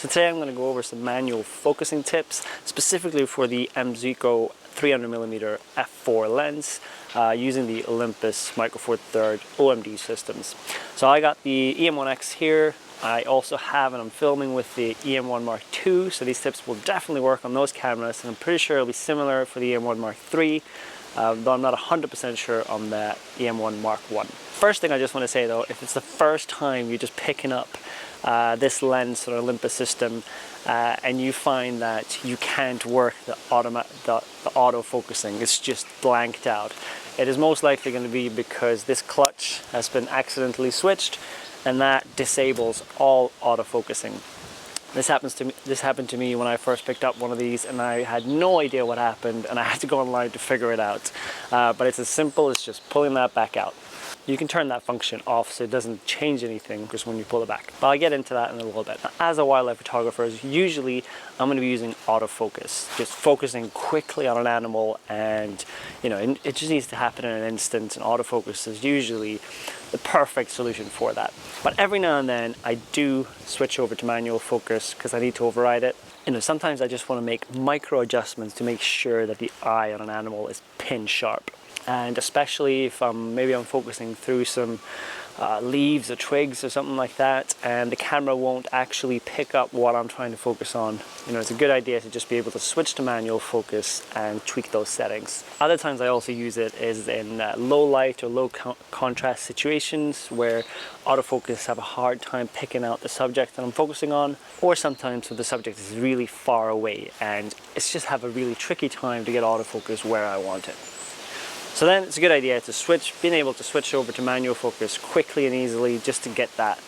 So today I'm going to go over some manual focusing tips, specifically for the m.zuiko 300mm f4 lens using the Olympus Micro Four Third OM-D systems. So I got the EM1X here. I also have, and I'm filming with the EM1 Mark II, so these tips will definitely work on those cameras, and I'm pretty sure it'll be similar for the EM1 Mark III, though I'm not 100% sure on the EM1 Mark I. First thing I just want to say though, if it's the first time you're just picking up this lens or Olympus system and you find that you can't work the auto focusing, it's just blanked out, it is most likely going to be because this clutch has been accidentally switched, and that disables all autofocusing. This happened to me when I first picked up one of these, and I had no idea what happened, and I had to go online to figure it out. But it's as simple as just pulling that back out. You can turn that function off so it doesn't change anything just when you pull it back. But I'll get into that in a little bit. Now, as a wildlife photographer, usually I'm going to be using autofocus, just focusing quickly on an animal, and it just needs to happen in an instant, and autofocus is usually the perfect solution for that. But every now and then I do switch over to manual focus because I need to override it. Sometimes I just want to make micro adjustments to make sure that the eye on an animal is pin sharp. And especially if maybe I'm focusing through some leaves or twigs or something like that, and the camera won't actually pick up what I'm trying to focus on, it's a good idea to just be able to switch to manual focus and tweak those settings. Other times I also use it is in low light or low contrast situations where autofocus have a hard time picking out the subject that I'm focusing on, or sometimes when the subject is really far away and it's just have a really tricky time to get autofocus where I want it. So then it's a good idea to being able to switch over to manual focus quickly and easily, just to get that,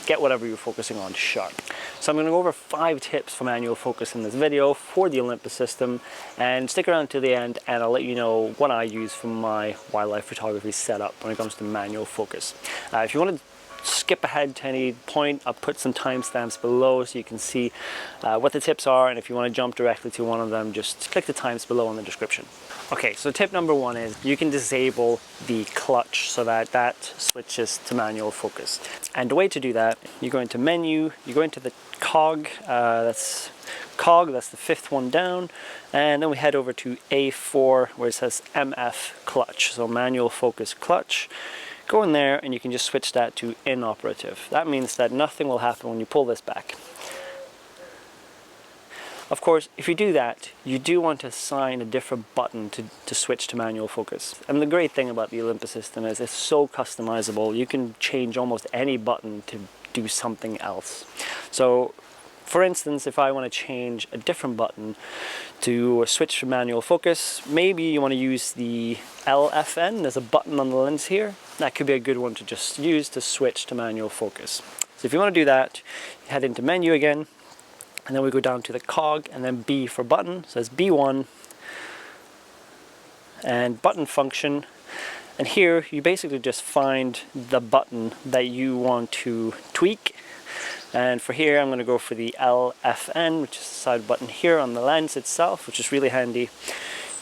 get whatever you're focusing on sharp. So I'm going to go over 5 tips for manual focus in this video for the Olympus system, and stick around to the end and I'll let you know what I use for my wildlife photography setup when it comes to manual focus. If you want to skip ahead to any point, I'll put some timestamps below so you can see what the tips are, and if you want to jump directly to one of them, just click the times below in the description. Okay, so tip number 1 is you can disable the clutch so that switches to manual focus. And the way to do that, you go into menu, you go into the cog, that's the 5th one down, and then we head over to A4 where it says MF clutch, so manual focus clutch. Go in there and you can just switch that to inoperative. That means that nothing will happen when you pull this back. Of course, if you do that, you do want to assign a different button to switch to manual focus. And the great thing about the Olympus system is it's so customizable. You can change almost any button to do something else. So, for instance, if I want to change a different button to switch to manual focus, maybe you want to use the LFN. There's a button on the lens here. That could be a good one to just use to switch to manual focus. So if you want to do that, you head into menu again, and then we go down to the cog, and then B for button, so it's B1, and button function. And here you basically just find the button that you want to tweak. And for here I'm going to go for the LFN, which is the side button here on the lens itself, which is really handy.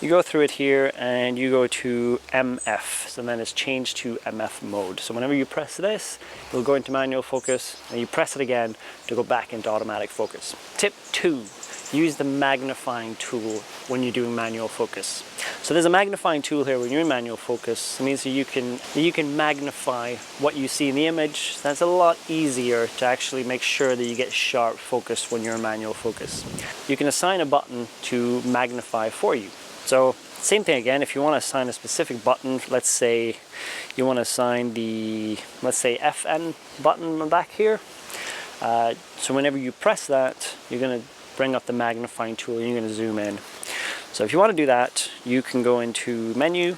You go through it here and you go to MF, so then it's changed to MF mode. So whenever you press this, it'll go into manual focus, and you press it again to go back into automatic focus. Tip 2, use the magnifying tool when you're doing manual focus. So there's a magnifying tool here when you're in manual focus. It means that you can magnify what you see in the image. That's a lot easier to actually make sure that you get sharp focus when you're in manual focus. You can assign a button to magnify for you. So same thing again, if you want to assign a specific button, let's say you want to assign the, let's say, FN button on the back here. So whenever you press that, you're going to bring up the magnifying tool and you're going to zoom in. So if you want to do that, you can go into menu,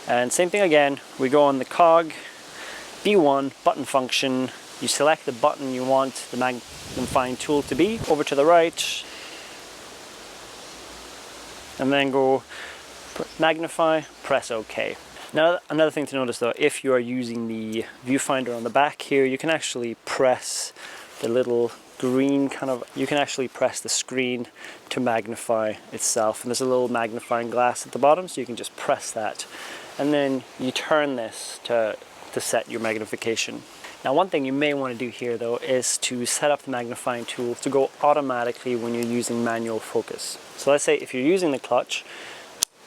and same thing again, we go on the cog, B1, button function, you select the button you want the magnifying tool to be, over to the right, and then go magnify, press OK. Now another thing to notice though, if you are using the viewfinder on the back here, you can actually press the little green you can actually press the screen to magnify itself, and there's a little magnifying glass at the bottom, so you can just press that, and then you turn this to set your magnification. Now one thing you may want to do here though is to set up the magnifying tool to go automatically when you're using manual focus. So let's say if you're using the clutch,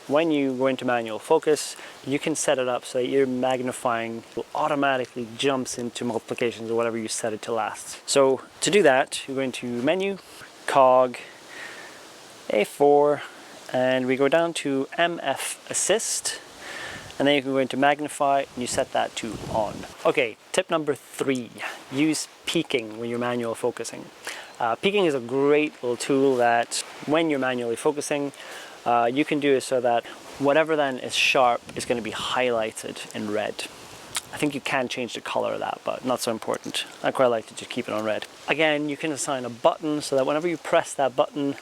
when you go into manual focus, you can set it up so that your magnifying automatically jumps into multiplications or whatever you set it to last. So to do that, you go into Menu, Cog, A4, and we go down to MF Assist, and then you can go into Magnify and you set that to on. Okay, tip number 3, use peaking when you're manual focusing. Peaking is a great little tool that when you're manually focusing, you can do it so that whatever then is sharp is going to be highlighted in red. I think you can change the color of that, but not so important. I quite like to just keep it on red. Again, you can assign a button so that whenever you press that button,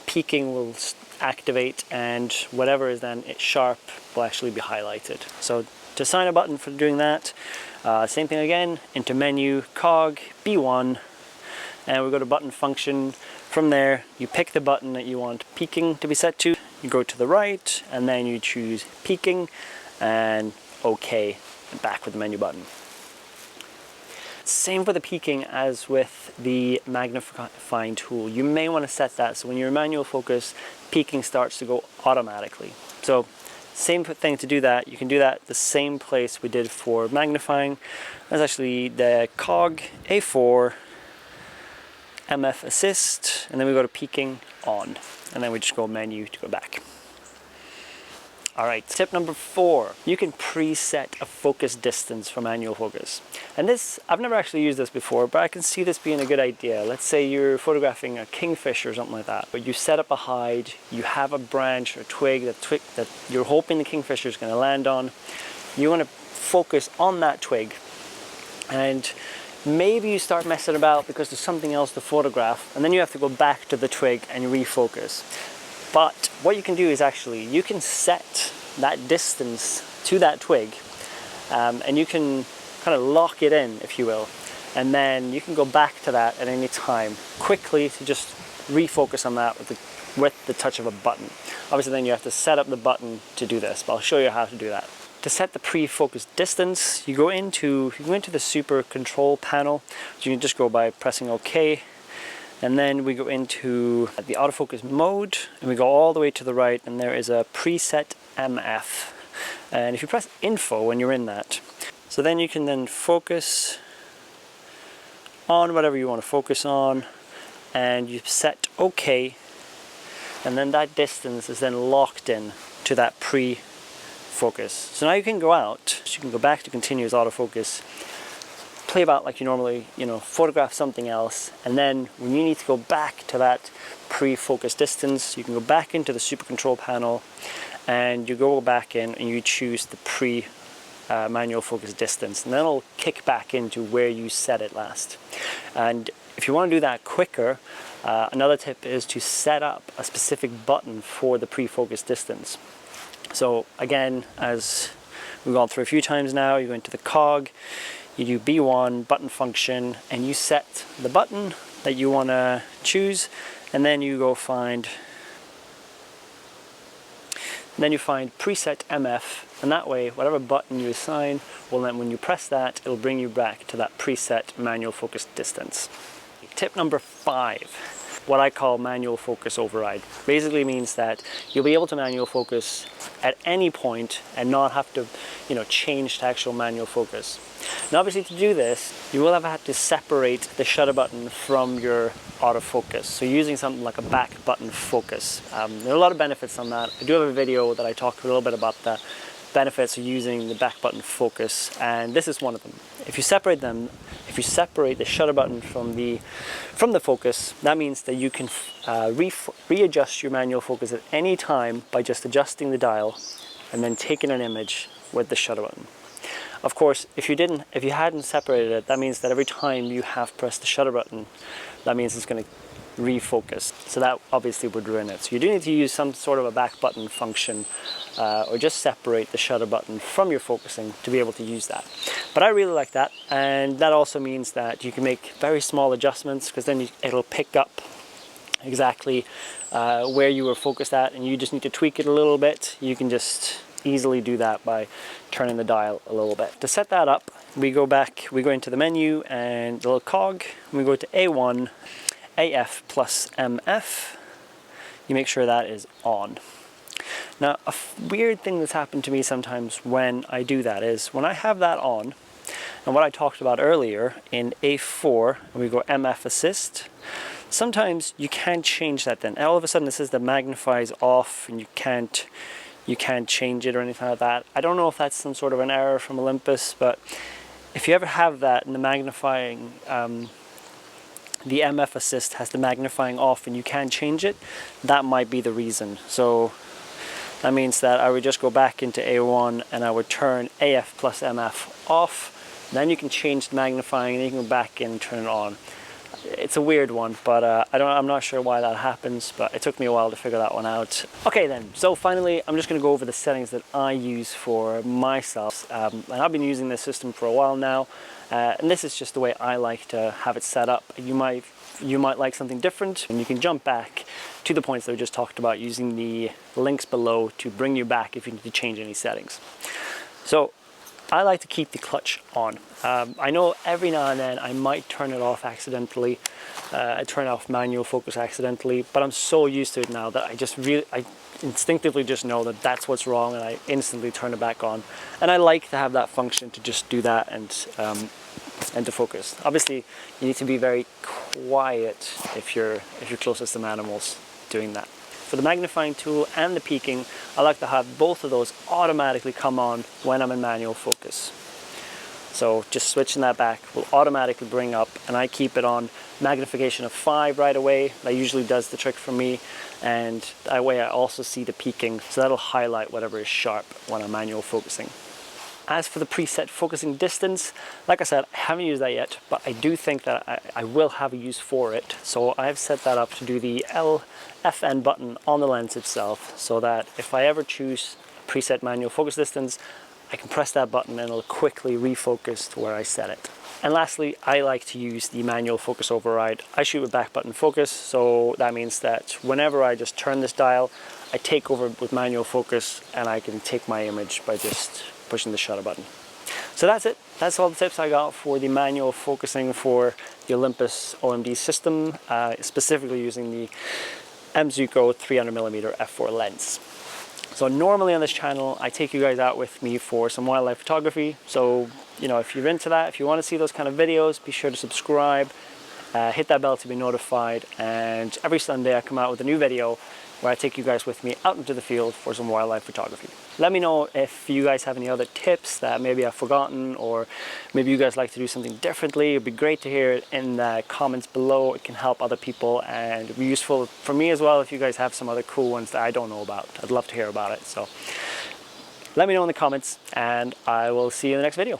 peaking will activate and whatever is then sharp will actually be highlighted. So to assign a button for doing that, same thing again, into Menu, Cog, B1, and we go to button function. From there, you pick the button that you want peaking to be set to. You go to the right, and then you choose peaking, and OK, and back with the menu button. Same for the peaking as with the magnifying tool. You may want to set that so when you're in manual focus, peaking starts to go automatically. So same thing to do that. You can do that the same place we did for magnifying. That's actually the Cog, A4, MF Assist, and then we go to peaking on, and then we just go Menu to go back. Alright, tip number 4, you can preset a focus distance for manual focus. And this, I've never actually used this before, but I can see this being a good idea. Let's say you're photographing a kingfisher or something like that, but you set up a hide, you have a branch or twig that you're hoping the kingfisher is going to land on. You want to focus on that twig, and maybe you start messing about because there's something else to photograph, and then you have to go back to the twig and refocus. But what you can do is actually, you can set that distance to that twig, and you can kind of lock it in, if you will. And then you can go back to that at any time, quickly to just refocus on that with the touch of a button. Obviously then you have to set up the button to do this, but I'll show you how to do that. To set the pre-focus distance, you go into the super control panel. So you can just go by pressing OK. And then we go into the autofocus mode, and we go all the way to the right, and there is a preset MF. And if you press info when you're in that, so then you can then focus on whatever you want to focus on, and you set OK, and then that distance is then locked in to that pre-focus. So now you can go out, so you can go back to continuous autofocus, play about like you normally, photograph something else, and then when you need to go back to that pre-focus distance, you can go back into the super control panel, and you go back in and you choose the manual focus distance, and then it'll kick back into where you set it last. And if you want to do that quicker, another tip is to set up a specific button for the pre-focus distance. So again, as we've gone through a few times now, you go into the Cog, you do B1 button function, and you set the button that you want to choose, and then you go find preset MF, and that way whatever button you assign, well then when you press that, it'll bring you back to that preset manual focus distance. Tip number 5, what I call manual focus override. Basically means that you'll be able to manual focus at any point and not have to change to actual manual focus. Now obviously to do this, you will have had to separate the shutter button from your autofocus. So using something like a back button focus. There are a lot of benefits on that. I do have a video that I talk a little bit about the benefits of using the back button focus, and this is one of them. If you separate the shutter button from the focus, that means that you can readjust your manual focus at any time by just adjusting the dial and then taking an image with the shutter button. Of course, if you hadn't separated it, that means that every time you have pressed the shutter button, that means it's going to refocus. So that obviously would ruin it. So you do need to use some sort of a back button function, or just separate the shutter button from your focusing to be able to use that. But I really like that, and that also means that you can make very small adjustments, because then it'll pick up exactly where you were focused at, and you just need to tweak it a little bit. You can just easily do that by turning the dial a little bit. To set that up, we go into the menu and the little cog, and we go to A1, AF+MF. You make sure that is on. Now, a weird thing that's happened to me sometimes when I do that is when I have that on, and what I talked about earlier in A4, and we go MF assist, sometimes you can't change that then. All of a sudden it says the magnify is off and you can't change it or anything like that. I don't know if that's some sort of an error from Olympus, but if you ever have that in the magnifying, the MF assist has the magnifying off and you can't change it, that might be the reason. So that means that I would just go back into A1 and I would turn AF+MF off. Then you can change the magnifying and you can go back in and turn it on. It's a weird one, but I'm not sure why that happens, but it took me a while to figure that one out. Okay then, so finally I'm just going to go over the settings that I use for myself. And I've been using this system for a while now, and this is just the way I like to have it set up. You might like something different, and you can jump back to the points that we just talked about using the links below to bring you back if you need to change any settings. So I like to keep the clutch on. I know every now and then I might turn it off accidentally. I turn off manual focus accidentally, but I'm so used to it now that I instinctively just know that that's what's wrong, and I instantly turn it back on. And I like to have that function to just do that and to focus. Obviously, you need to be very quiet if you're close to some animals doing that. For the magnifying tool and the peaking, I like to have both of those automatically come on when I'm in manual focus. So just switching that back will automatically bring up, and I keep it on magnification of 5 right away. That usually does the trick for me, and that way I also see the peaking, so that'll highlight whatever is sharp when I'm manual focusing. As for the preset focusing distance, like I said, I haven't used that yet, but I do think that I will have a use for it. So I've set that up to do the LFN button on the lens itself, so that if I ever choose a preset manual focus distance, I can press that button and it'll quickly refocus to where I set it. And lastly, I like to use the manual focus override. I shoot with back button focus, so that means that whenever I just turn this dial, I take over with manual focus and I can take my image by just pushing the shutter button. So that's it. That's all the tips I got for the manual focusing for the Olympus OM-D system, specifically using the m.zuiko 300mm f4 lens. So normally on this channel, I take you guys out with me for some wildlife photography. So, you know, if you're into that, if you want to see those kind of videos, be sure to subscribe, hit that bell to be notified. And every Sunday I come out with a new video where I take you guys with me out into the field for some wildlife photography. Let me know if you guys have any other tips that maybe I've forgotten, or maybe you guys like to do something differently. It'd be great to hear it in the comments below. It can help other people and it'd be useful for me as well if you guys have some other cool ones that I don't know about. I'd love to hear about it. So let me know in the comments, and I will see you in the next video.